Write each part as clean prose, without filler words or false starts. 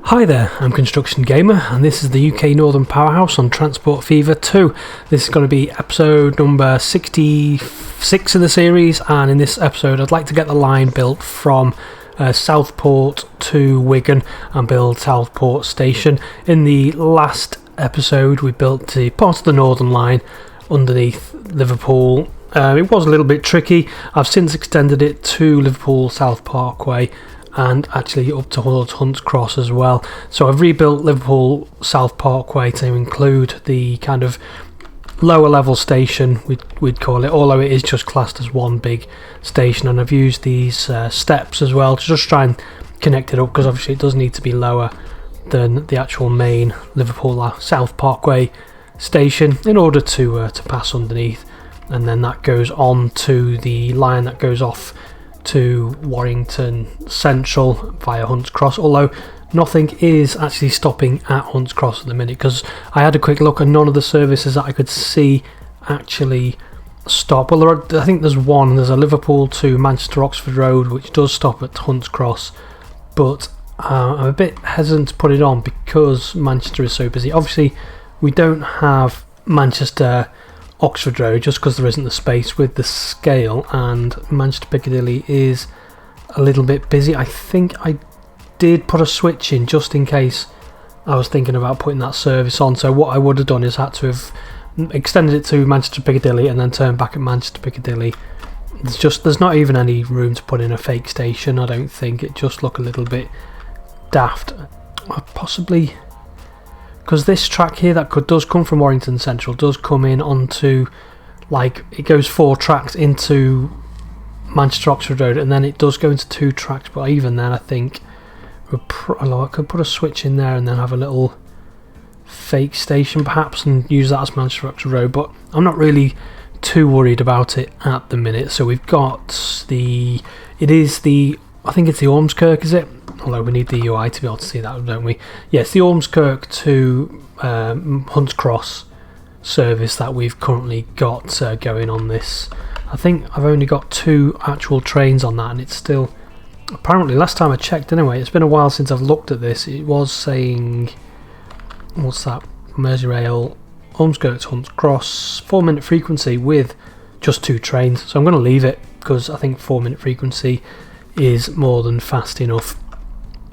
Hi there, I'm Construction Gamer and this is the UK Northern Powerhouse on Transport Fever 2. This is going to be episode number 66 of the series, and in this episode I'd like to get the line built from Southport to Wigan and build Southport Station. In the last episode we built the part of the Northern Line underneath Liverpool. It was a little bit tricky. I've since extended it to Liverpool South Parkway and actually up towards Hunts Cross as well. So I've rebuilt Liverpool South Parkway to include the kind of lower level station, we'd call it, although it is just classed as one big station, and I've used these steps as well to just try and connect it up, because obviously it does need to be lower than the actual main Liverpool South Parkway station in order to pass underneath, and then that goes on to the line that goes off to Warrington Central via Hunts Cross, although nothing is actually stopping at Hunts Cross at the minute, because I had a quick look and none of the services that I could see actually stop. Well, I think there's one. There's a Liverpool to Manchester Oxford Road which does stop at Hunts Cross, but I'm a bit hesitant to put it on because Manchester is so busy. Obviously we don't have Manchester Oxford Road just because there isn't the space with the scale, and Manchester Piccadilly is a little bit busy. I think I did put a switch in just in case I was thinking about putting that service on, so what I would have done is had to have extended it to Manchester Piccadilly and then turned back at Manchester Piccadilly. There's not even any room to put in a fake station, I don't think. It just look a little bit daft. Possibly because this track here that does come from Warrington Central does come in onto, like, it goes 4 tracks into Manchester Oxford Road, and then it does go into 2 tracks, but even then I think I could put a switch in there and then have a little fake station perhaps and use that as Manchester Oxford Road, but I'm not really too worried about it at the minute. So we've got I think it's the Ormskirk, is it? Although we need the UI to be able to see that, don't we? Yes, the Ormskirk to Hunts Cross service that we've currently got going on this. I think I've only got 2 actual trains on that, and it's still, apparently last time I checked anyway, it's been a while since I've looked at this, it was saying, what's that, Merseyrail, Ormskirk to Hunts Cross, 4-minute frequency with just 2 trains, so I'm going to leave it because I think 4-minute frequency is more than fast enough.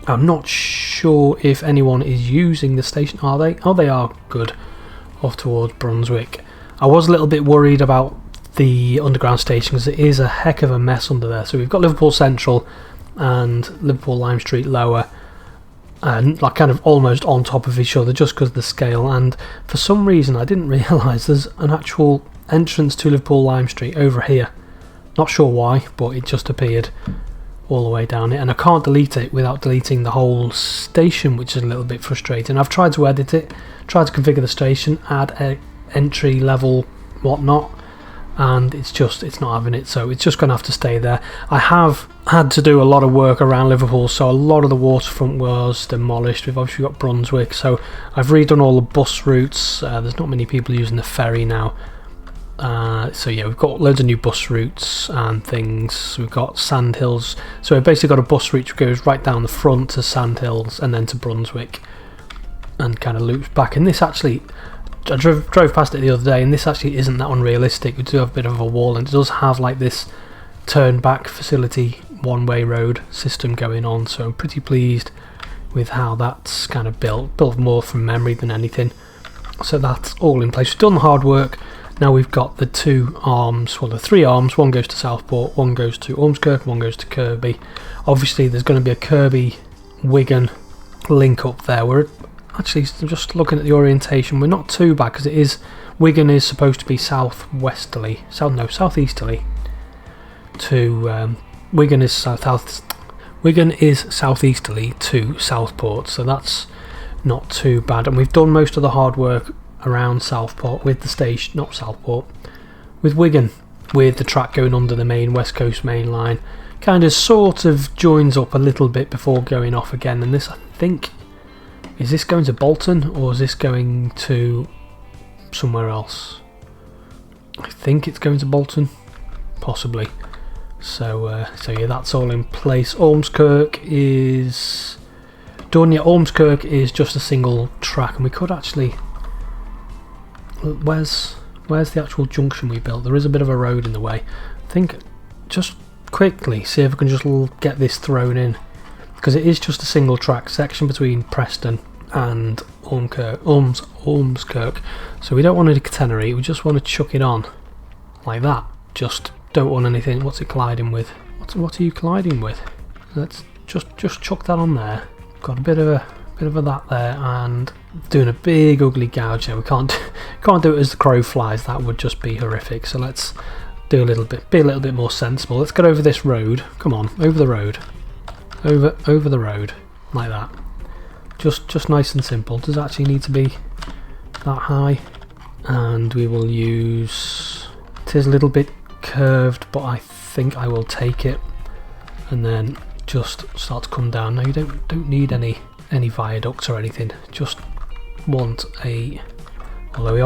I'm not sure if anyone is using the station. Are they? Oh, they are. Good. Off towards Brunswick. I was a little bit worried about the underground station because it is a heck of a mess under there. So we've got Liverpool Central and Liverpool Lime Street Lower, and like kind of almost on top of each other just because of the scale. And for some reason I didn't realise there's an actual entrance to Liverpool Lime Street over here. Not sure why, but it just appeared all the way down it, and I can't delete it without deleting the whole station, which is a little bit frustrating. I've tried to edit it, tried to configure the station, add a entry level whatnot, and it's not having it, so it's just going to have to stay there. I have had to do a lot of work around Liverpool, so a lot of the waterfront was demolished. We've obviously got Brunswick, so I've redone all the bus routes. There's not many people using the ferry now. So yeah, we've got loads of new bus routes and things. We've got Sandhills, so we've basically got a bus route which goes right down the front to Sandhills and then to Brunswick and kind of loops back. And this actually, I drove past it the other day, and this actually isn't that unrealistic. We do have a bit of a wall, and it does have like this turn back facility one-way road system going on, so I'm pretty pleased with how that's kind of built more from memory than anything. So that's all in place. We've done the hard work. Now we've got the 2 arms, well the 3 arms, one goes to Southport, one goes to Ormskirk, one goes to Kirby. Obviously there's going to be a Kirby-Wigan link up there. We're actually just looking at the orientation, we're not too bad because it is, Wigan is supposed to be southeasterly to, Wigan is southeasterly to Southport, so that's not too bad. And we've done most of the hard work around Southport with the station, not Southport, with Wigan, with the track going under the main West Coast main line. Kind of sort of joins up a little bit before going off again, and this, I think, is this going to Bolton or is this going to somewhere else? I think it's going to Bolton, possibly. So yeah, that's all in place. Ormskirk is done yet. Ormskirk is just a single track, and we could actually... Where's the actual junction we built? There is a bit of a road in the way. I think just quickly see if I can just get this thrown in, because it is just a single track section between Preston and Ormskirk. So we don't want to catenary, we just want to chuck it on like that. Just don't want anything. What's it colliding with? What are you colliding with? Let's just chuck that on there. Got a bit of a that there, and doing a big ugly gouge there. We can't do it as the crow flies. That would just be horrific. So let's be a little bit more sensible. Let's get over this road. Come on, over the road, over the road, like that. Just nice and simple. Does it actually need to be that high? And we will use. It is a little bit curved, but I think I will take it, and then just start to come down. Now you don't need any viaducts or anything. Just want a. Although we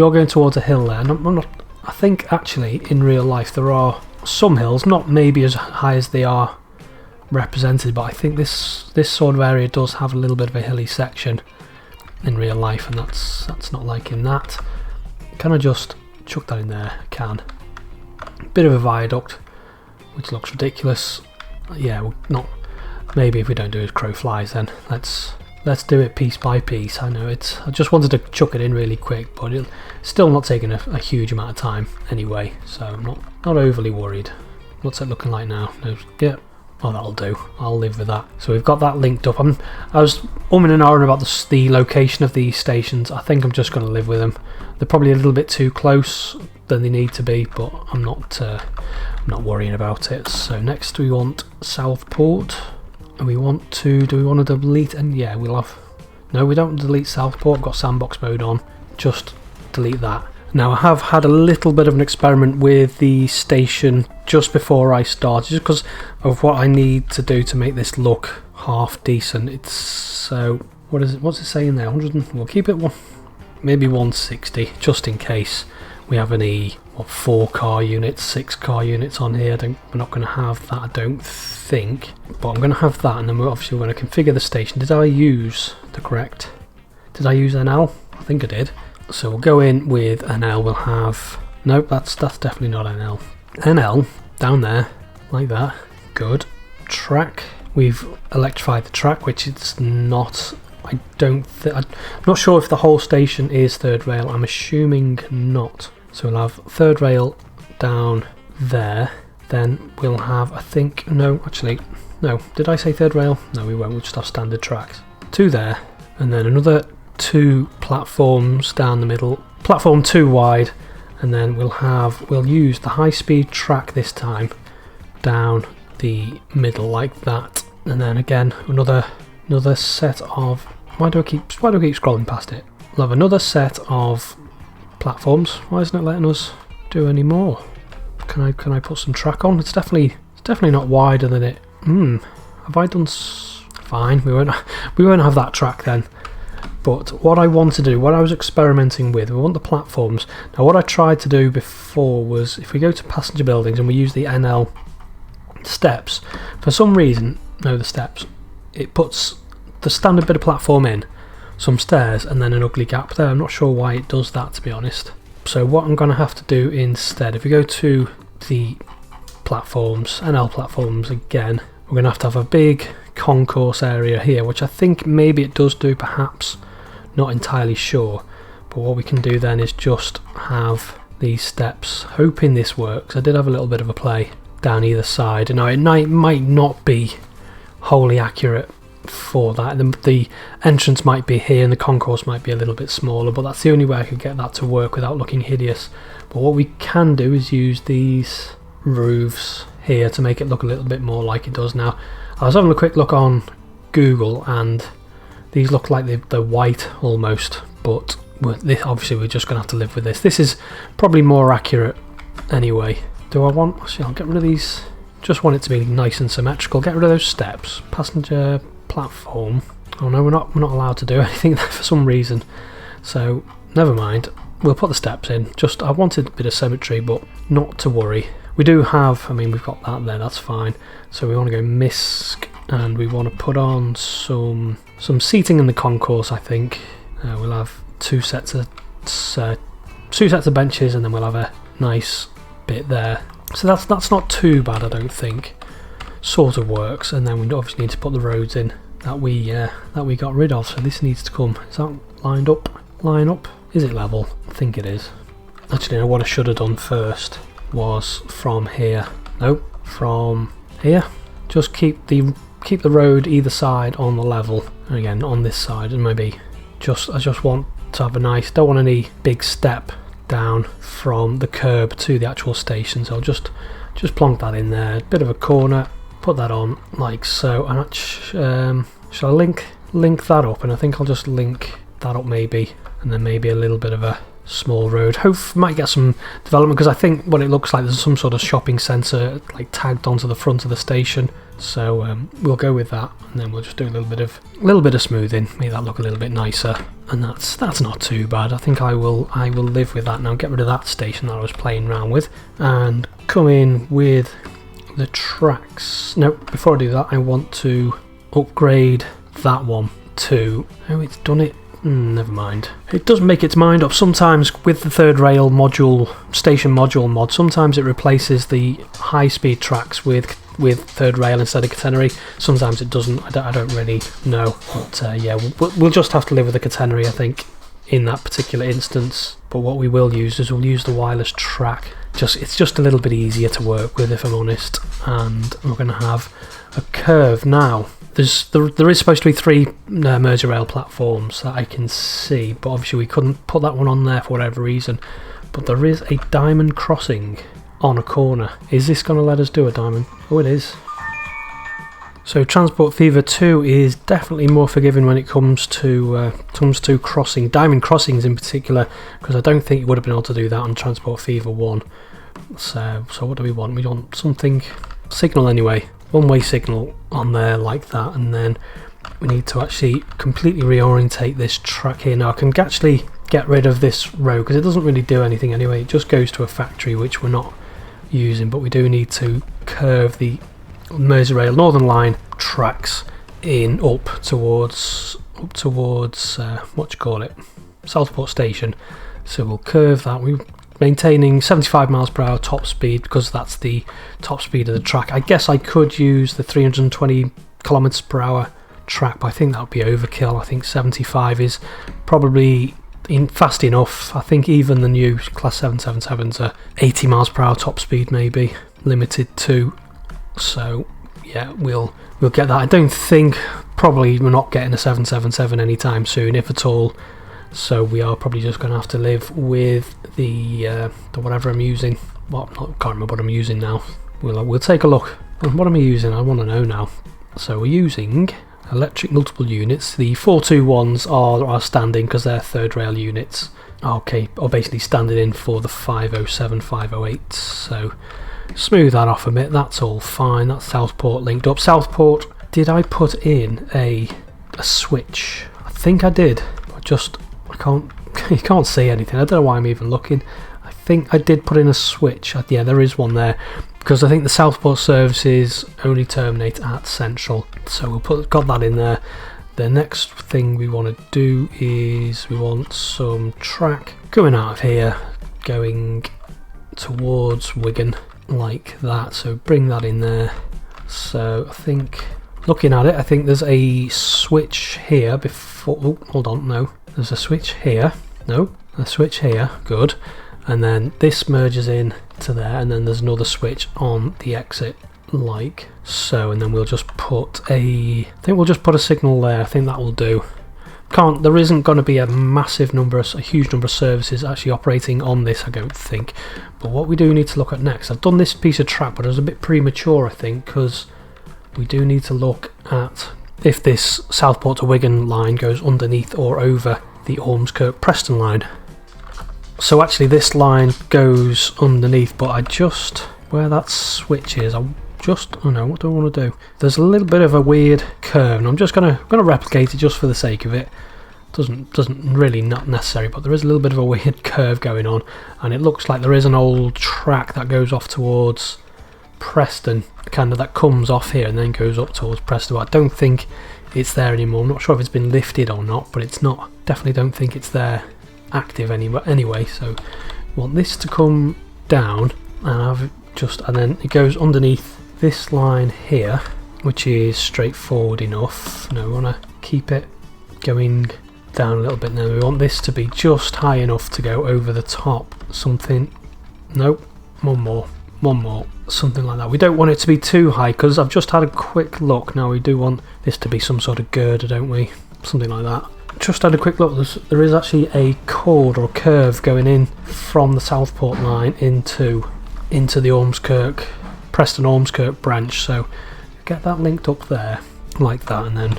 are going towards a hill there, and I'm not. I think actually in real life there are some hills, not maybe as high as they are represented, but I think this sort of area does have a little bit of a hilly section in real life, and that's not like in that. Can I just chuck that in there? I can. Bit of a viaduct, which looks ridiculous. Yeah, not. Maybe if we don't do it as crow flies, then let's do it piece by piece. I know it's. I just wanted to chuck it in really quick, but it's still not taking a huge amount of time anyway, so I'm not overly worried. What's it looking like now? No, yeah. Oh, that'll do. I'll live with that. So we've got that linked up. I was umming and ahhing about the location of these stations. I think I'm just going to live with them. They're probably a little bit too close than they need to be, but I'm not worrying about it. So next we want Southport, and we want to. Do we want to delete? And yeah, we'll have. No, we don't delete Southport. I've got sandbox mode on. Just delete that. Now I have had a little bit of an experiment with the station just before I started, just because of what I need to do to make this look half decent. It's so what's it saying there? 100. We'll keep it maybe 160, just in case we have any 4 car units, 6 car units on here. We're not going to have that, I don't think, but I'm going to have that, and then we're obviously going to configure the station. Did I use the correct? Did I use NL? I think I did. So we'll go in with NL. We'll have nope. That's definitely not NL. NL down there like that. Good. Track. We've electrified the track, which it's not. I'm not sure if the whole station is third rail. I'm assuming not. So we'll have third rail down there. Then we'll have. I think no. Actually, no. Did I say third rail? No, we won't. We'll just have standard tracks. 2 there, and then another 2 platforms down the middle, platform 2 wide, and then we'll use the high-speed track this time down the middle like that, and then again another set of. Why do I keep scrolling past it? We'll have another set of platforms. Why isn't it letting us do any more? Can I put some track on? It's definitely not wider than it. Have I done? Fine. We won't have that track then. But what I want to do, what I was experimenting with, we want the platforms. Now what I tried to do before was, if we go to passenger buildings and we use the NL steps, for some reason, the steps, it puts the standard bit of platform in, some stairs, and then an ugly gap there. I'm not sure why it does that, to be honest. So what I'm going to have to do instead, if we go to the platforms, NL platforms again, we're going to have a big concourse area here, which I think maybe it does do, perhaps. Not entirely sure, but what we can do then is just have these steps, hoping this works. I did have a little bit of a play down either side, and it might not be wholly accurate for that. The entrance might be here and the concourse might be a little bit smaller, but that's the only way I could get that to work without looking hideous. But what we can do is use these roofs here to make it look a little bit more like it does now. I was having a quick look on Google, and these look like they're white almost, but obviously we're just going to have to live with this. This is probably more accurate anyway. Actually, I'll get rid of these. Just want it to be nice and symmetrical. Get rid of those steps. Passenger platform. Oh no, we're not allowed to do anything there for some reason. So never mind. We'll put the steps in. I wanted a bit of symmetry, but not to worry. We do have. We've got that there. That's fine. So we want to go MISC and we want to put on some seating in the concourse. I think we'll have two sets of benches, and then we'll have a nice bit there. So that's not too bad, I don't think. Sort of works. And then we obviously need to put the roads in that we got rid of. So this needs to come. Is that lined up? Line up? Is it level? I think it is. Actually, no, what I should have done first was from here. Nope, from here. Just keep the road either side on the level. And again, on this side, and maybe I just want to have a nice. Don't want any big step down from the curb to the actual station. So I'll just plonk that in there. Bit of a corner. Put that on like so. And shall I link that up? And I think I'll just link that up maybe, and then maybe a little bit of a small road. Might get some development, because I think what it looks like, there's some sort of shopping centre like tagged onto the front of the station. So we'll go with that, and then we'll just do a little bit of smoothing, make that look a little bit nicer, and that's not too bad. I think I will live with that now. Get rid of that station that I was playing around with, and come in with the tracks. No, before I do that, I want to upgrade that one to. Oh, it's done it. Never mind. It doesn't make its mind up. Sometimes with the third rail station module mod, sometimes it replaces the high-speed tracks with third rail instead of catenary. Sometimes it doesn't. I don't really know. But yeah, we'll just have to live with the catenary, I think, in that particular instance. But what we will use is we'll use the wireless track. It's just a little bit easier to work with, if I'm honest. And we're going to have a curve now. There is supposed to be 3 merger rail platforms that I can see, but obviously we couldn't put that one on there for whatever reason. But there is a diamond crossing on a corner. Is this going to let us do a diamond? Oh, it is. So Transport Fever 2 is definitely more forgiving when it comes to crossing, diamond crossings in particular, because I don't think you would have been able to do that on Transport Fever 1. So what do we want? We want something, signal anyway, one-way signal on there like that, and then we need to actually completely reorientate this track here. Now I can actually get rid of this road because it doesn't really do anything anyway. It just goes to a factory which we're not using, but we do need to curve the Merseyrail Northern Line tracks in up towards what do you call it, Southport station. So we'll curve that. We're maintaining 75 miles per hour top speed because that's the top speed of the track. I guess I could use the 320 kilometers per hour track, but I think that would be overkill. I think 75 is probably fast enough. I think even the new Class 777s are 80 miles per hour top speed, maybe limited to. So yeah, we'll get that. I don't think, probably we're not getting a 777 anytime soon, if at all. So we are probably just going to have to live with the whatever I'm using. Well, I can't remember what I'm using now. We'll take a look. What am I using? I want to know now. So we're using electric multiple units. The 421s are standing because they're third rail units. Okay, or basically standing in for the 507, 508. So smooth that off a bit. That's all fine. That's Southport linked up. Southport. Did I put in a switch? I think I did. I can't. You can't see anything. I don't know why I'm even looking. I think I did put in a switch. Yeah, there is one there, because I think the Southport services only terminate at Central. So got that in there. The next thing we want to do is we want some track coming out of here, going towards Wigan like that. So bring that in there. So I think, looking at it, I think there's a switch here before. Oh, hold on, no. There's a switch here. No, a switch here. Good. And then this merges in to there, and then there's another switch on the exit like so, and then we'll just put a signal there. I think that will do. There isn't going to be a huge number of services actually operating on this, I don't think. But what we do need to look at next, I've done this piece of track, but it was a bit premature, I think, because we do need to look at if this Southport to Wigan line goes underneath or over the Ormskirk Preston line. So actually this line goes underneath, but where that switch is, oh no, what do I want to do? There's a little bit of a weird curve, and I'm just gonna replicate it just for the sake of it. Doesn't really, not necessary, but there is a little bit of a weird curve going on, and it looks like there is an old track that goes off towards Preston, kind of that comes off here and then goes up towards Preston. But I don't think it's there anymore. I'm not sure if it's been lifted or not, but it's not. Definitely don't think it's there active anyway. So we want this to come down, and then it goes underneath this line here, which is straightforward enough. No, we want to keep it going down a little bit. Now we want this to be just high enough to go over the top. Something. Nope. One more. Something like that. We don't want it to be too high, because I've just had a quick look. Now we do want this to be some sort of girder, don't we? Something like that. Just had a quick look. There is actually a chord or curve going in from the Southport line into the Preston Ormskirk branch. So get that linked up there like that, and then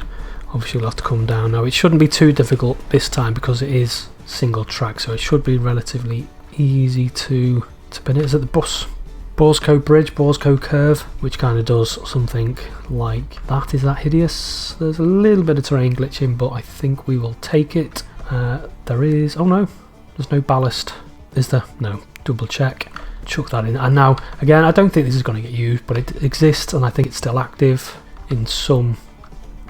obviously we'll have to come down. Now it shouldn't be too difficult this time because it is single track, so it should be relatively easy to pin it. Is it the Borscoe Bridge, Borscoe Curve, which kind of does something like that. Is that hideous? There's a little bit of terrain glitching, but I think we will take it. There is, oh no, there's no ballast, is there? No, double check, chuck that in. And now again, I don't think this is going to get used, but it exists and I think it's still active in some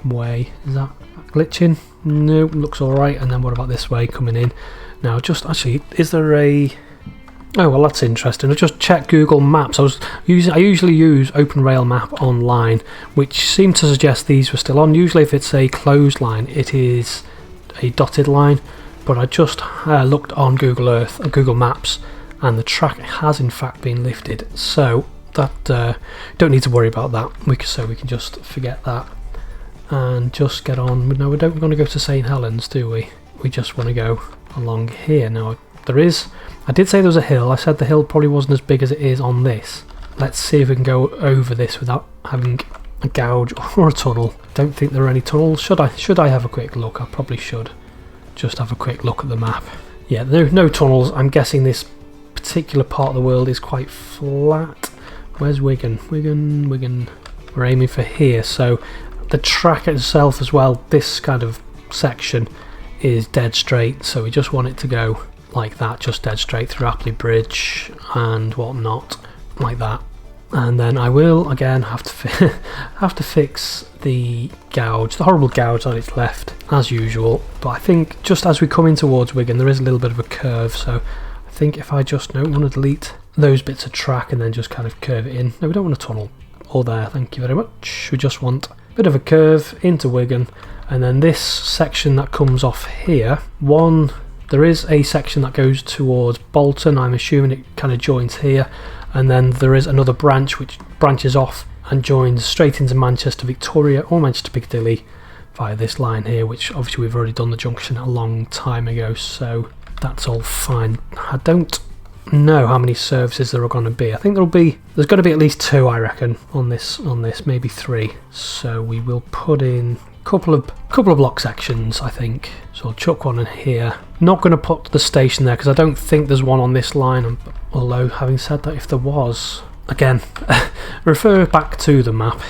way. Is that glitching? No, looks alright. And then what about this way coming in? Now just actually, is there a... Oh well, that's interesting. I just checked Google Maps. I usually use OpenRailMap online, which seemed to suggest these were still on. Usually if it's a closed line, it is a dotted line, but I just looked on Google Earth and Google Maps, and the track has in fact been lifted, so that don't need to worry about that. We can just forget that and just get on. No, we don't want to go to St Helens, do we? We just want to go along here. Now I did say there was a hill. I said the hill probably wasn't as big as it is on this. Let's see if we can go over this without having a gouge or a tunnel. Don't think there are any tunnels. Should I have a quick look? I probably should just have a quick look at the map. Yeah, no tunnels. I'm guessing this particular part of the world is quite flat. Where's Wigan? Wigan. We're aiming for here. So the track itself as well, this kind of section is dead straight. So we just want it to go like that, just dead straight through Apley Bridge and whatnot, like that. And then I will again have to fix the gouge, the horrible gouge on its left as usual. But I think just as we come in towards Wigan, there is a little bit of a curve, so I think if I just want to delete those bits of track and then just kind of curve it in. No, we don't want a tunnel or there, thank you very much. We just want a bit of a curve into Wigan, and then this section that comes off here, there is a section that goes towards Bolton. I'm assuming it kind of joins here, and then there is another branch which branches off and joins straight into Manchester Victoria or Manchester Piccadilly via this line here, which obviously we've already done the junction a long time ago, so that's all fine. I don't know how many services there are going to be. I think there's going to be at least 2, I reckon, on this, maybe 3. So we will put in couple of block sections, I think. So I'll chuck one in here. Not going to put the station there because I don't think there's one on this line, although having said that, if there was, again, refer back to the map.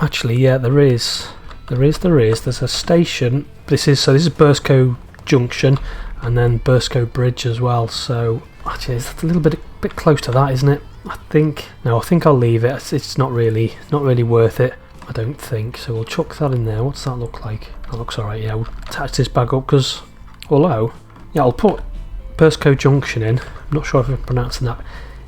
Actually, yeah, there is. There's a station. This is Burscoe Junction and then Burscoe Bridge as well. So actually, it's a little bit close to that, isn't it? I think I'll leave it. It's not really worth it, I don't think. So we'll chuck that in there. What's that look like? That looks alright. Yeah, we'll attach this back up because, although, yeah, I'll put Burscoe Junction in. I'm not sure if I'm pronouncing that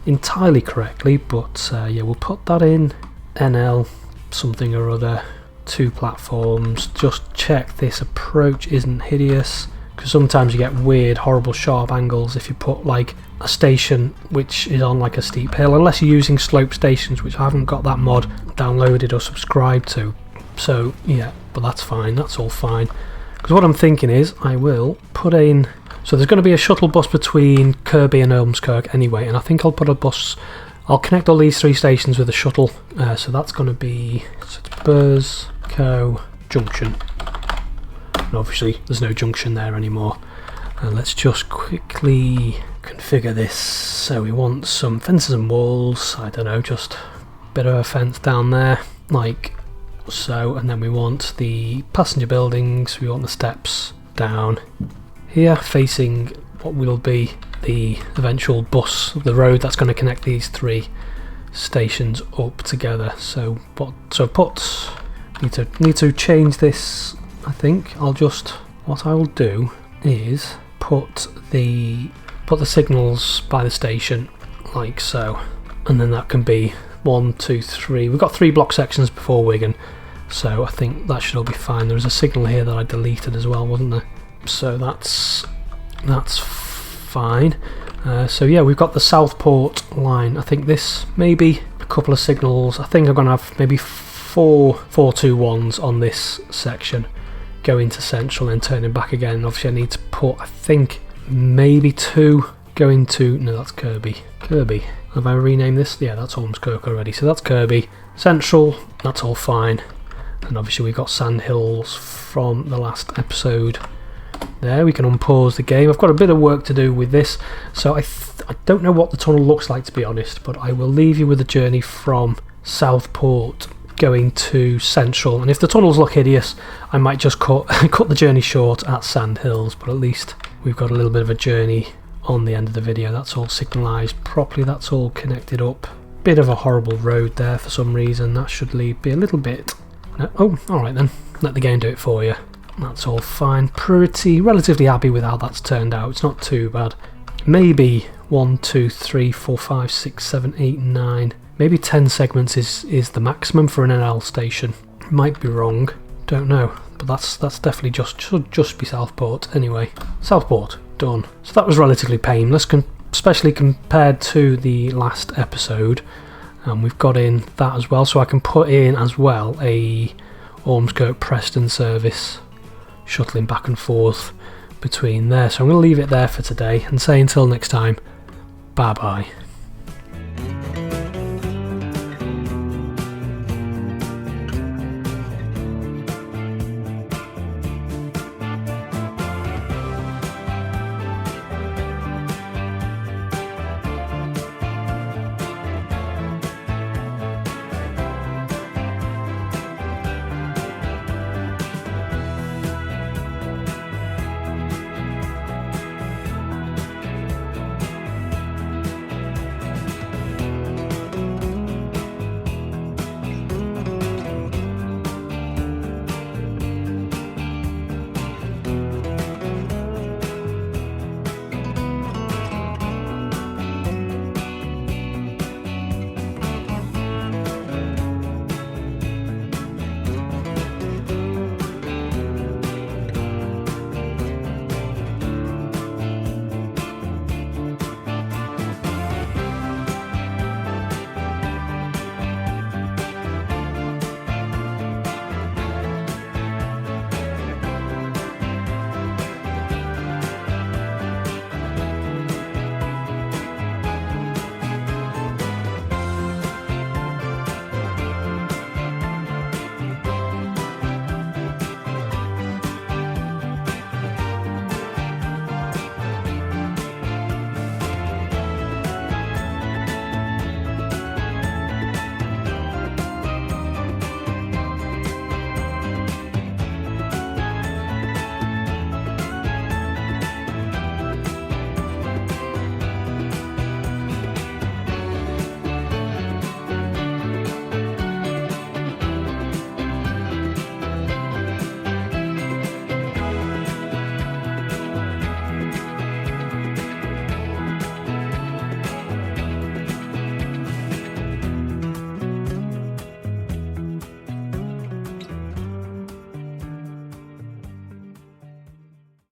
entirely correctly, but yeah, we'll put that in. NL something or other, 2 platforms. Just check this approach isn't hideous, because sometimes you get weird, horrible, sharp angles if you put like a station which is on like a steep hill, unless you're using slope stations, which I haven't got that mod downloaded or subscribed to. So yeah, but that's fine, that's all fine. Because what I'm thinking is I will put in, so there's going to be a shuttle bus between Kirkby and Ormskirk anyway, and I think I'll connect all these 3 stations with a shuttle. So that's going to be, so it's Burscoe Junction. And obviously there's no junction there anymore. Let's just quickly configure this. So we want some fences and walls, I don't know, just a bit of a fence down there like so, and then we want the passenger buildings, we want the steps down here facing what will be the eventual bus, the road that's going to connect these 3 stations up together. Need to change this. I think what I will do is put the signals by the station like so, and then that can be 1, 2, 3. We've got 3 block sections before Wigan, so I think that should all be fine. There was a signal here that I deleted as well, wasn't there? So that's fine. So yeah, we've got the Southport line. I think this maybe a couple of signals. I think I'm gonna have maybe 4 421s on this section going to Central and turning back again. Obviously I need to put, I think, maybe 2 going to, no, that's Kirby. Have I renamed this? Yeah, that's Ormskirk already. So that's Kirby. Central, that's all fine. And obviously we've got Sandhills from the last episode. There, we can unpause the game. I've got a bit of work to do with this, so I don't know what the tunnel looks like, to be honest, but I will leave you with the journey from Southport going to Central, and if the tunnels look hideous, I might just cut the journey short at Sandhills, but at least we've got a little bit of a journey on the end of the video. That's all signalised properly, that's all connected up. Bit of a horrible road there for some reason. That should be a little bit... Oh, alright then, let the game do it for you. That's all fine. Relatively happy with how that's turned out. It's not too bad. Maybe 1, 2, 3, 4, 5, 6, 7, 8, 9. Maybe 10 segments is the maximum for an NL station. Might be wrong. Don't know. But that's definitely should just be Southport. Anyway, Southport done. So that was relatively painless, especially compared to the last episode. And we've got in that as well, so I can put in as well a Ormskirk Preston service shuttling back and forth between there. So I'm going to leave it there for today and say until next time, bye bye.